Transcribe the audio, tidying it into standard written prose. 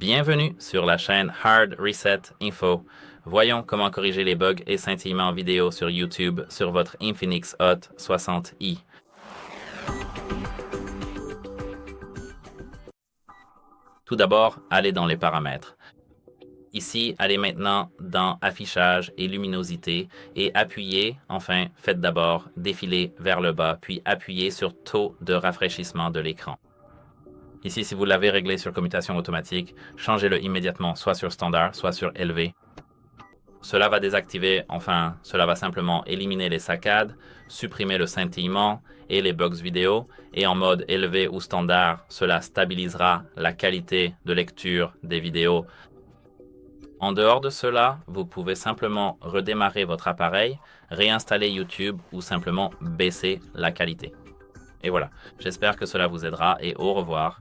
Bienvenue sur la chaîne Hard Reset Info. Voyons comment corriger les bugs et scintillements vidéo sur YouTube sur votre INFINIX Hot 60i. Tout d'abord, allez dans les paramètres. Ici, allez maintenant dans Affichage et luminosité et appuyez, enfin, faites d'abord défiler vers le bas, puis appuyez sur Taux de rafraîchissement de l'écran. Ici, si vous l'avez réglé sur Commutation automatique, changez-le immédiatement soit sur Standard, soit sur Élevé. Cela va désactiver, enfin, cela va simplement éliminer les saccades, supprimer le scintillement et les bugs vidéo, et en mode élevé ou standard, cela stabilisera la qualité de lecture des vidéos. En dehors de cela, vous pouvez simplement redémarrer votre appareil, réinstaller YouTube ou simplement baisser la qualité. Et voilà, j'espère que cela vous aidera et au revoir.